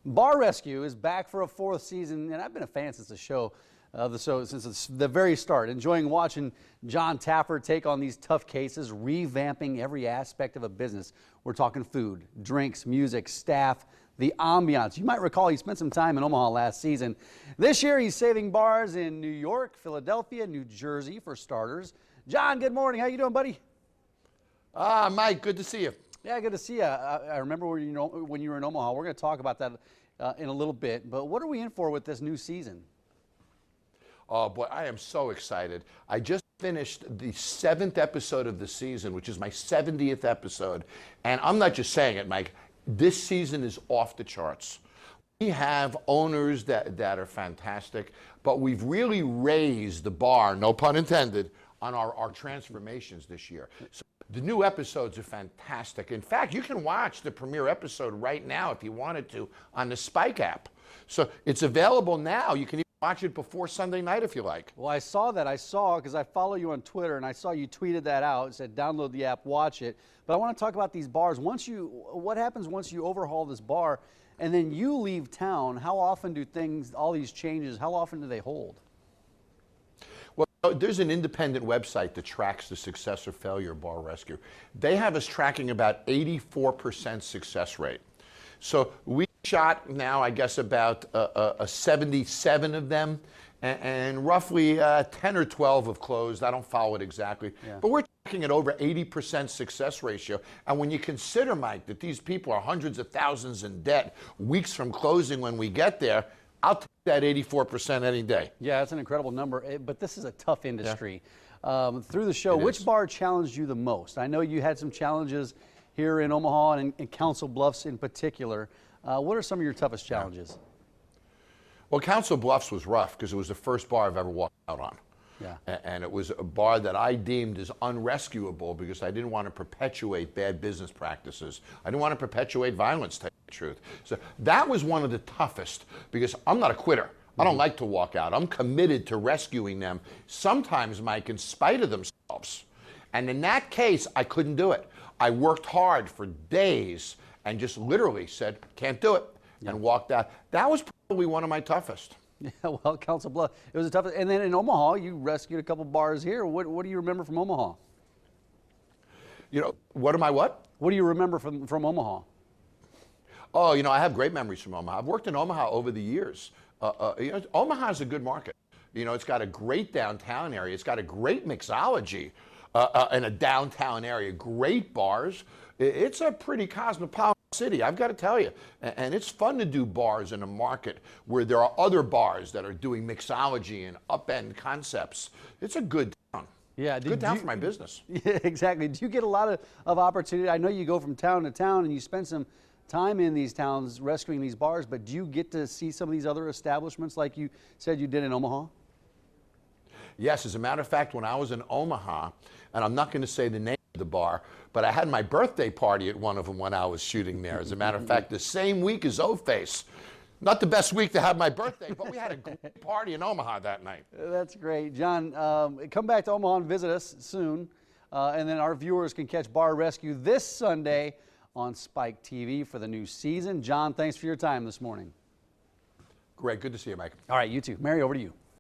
Bar Rescue is back for a fourth season, and I've been a fan since the show since the very start, enjoying watching Jon Taffer take on these tough cases, revamping every aspect of a business. We're talking food, drinks, music, staff, the ambiance. You might recall he spent some time in Omaha last season. This year he's saving bars in New York, Philadelphia, New Jersey for starters. Jon, good morning. How you doing, buddy? Mike, good to see you. Yeah, good to see you. I remember when you were in Omaha. We're going to talk about that in a little bit. But what are we in for with this new season? Oh, boy, I am so excited. I just finished the 7th episode of the season, which is my 70th episode. And I'm not just saying it, Mike. This season is off the charts. We have owners that are fantastic, but we've really raised the bar, no pun intended, on our transformations this year. So the new episodes are fantastic. In fact, you can watch the premiere episode right now if you wanted to on the Spike app. So it's available now. You can even watch it before Sunday night if you like. Well, I saw that. I saw because I follow you on Twitter, and I saw you tweeted that out. It said download the app, watch it. But I want to talk about these bars. What happens once you overhaul this bar and then you leave town? How often do all these changes, how often do they hold? Well, there's an independent website that tracks the success or failure of Bar Rescue. They have us tracking about 84% success rate. So we shot now, I guess, about 77 of them, and roughly 10 or 12 have closed. I don't follow it exactly. Yeah. But we're tracking at over 80% success ratio. And when you consider, Mike, that these people are hundreds of thousands in debt weeks from closing when we get there, I'll take that 84% any day. Yeah, that's an incredible number, but this is a tough industry. Yeah. Through the show, which bar challenged you the most? I know you had some challenges here in Omaha and in Council Bluffs in particular. What are some of your toughest challenges? Well, Council Bluffs was rough because it was the first bar I've ever walked out on. Yeah. And it was a bar that I deemed as unrescuable because I didn't want to perpetuate bad business practices. I didn't want to perpetuate violence, to tell you the truth. So that was one of the toughest because I'm not a quitter. I don't like to walk out. I'm committed to rescuing them, sometimes, Mike, in spite of themselves. And in that case, I couldn't do it. I worked hard for days and just literally said, can't do it, and walked out. That was probably one of my toughest. Yeah, well, Council Bluffs, it was a tough. And then in Omaha, you rescued a couple bars here. What do you remember from Omaha? You know, what am I what? What do you remember from Omaha? Oh, you know, I have great memories from Omaha. I've worked in Omaha over the years. You know, Omaha's a good market. You know, it's got a great downtown area. It's got a great mixology in a downtown area. Great bars. It's a pretty cosmopolitan city, I've got to tell you. And it's fun to do bars in a market where there are other bars that are doing mixology and upend concepts. It's a good town. Yeah, good town for my business. Yeah, exactly. Do you get a lot of opportunity? I know you go from town to town and you spend some time in these towns rescuing these bars, but do you get to see some of these other establishments like you said you did in Omaha? Yes, as a matter of fact, when I was in Omaha, and I'm not going to say the name of the bar, but I had my birthday party at one of them when I was shooting there. As a matter of fact, the same week as O-Face. Not the best week to have my birthday, but we had a great party in Omaha that night. That's great. Jon, come back to Omaha and visit us soon, and then our viewers can catch Bar Rescue this Sunday on Spike TV for the new season. Jon, thanks for your time this morning. Great. Good to see you, Mike. All right, you too. Mary, over to you.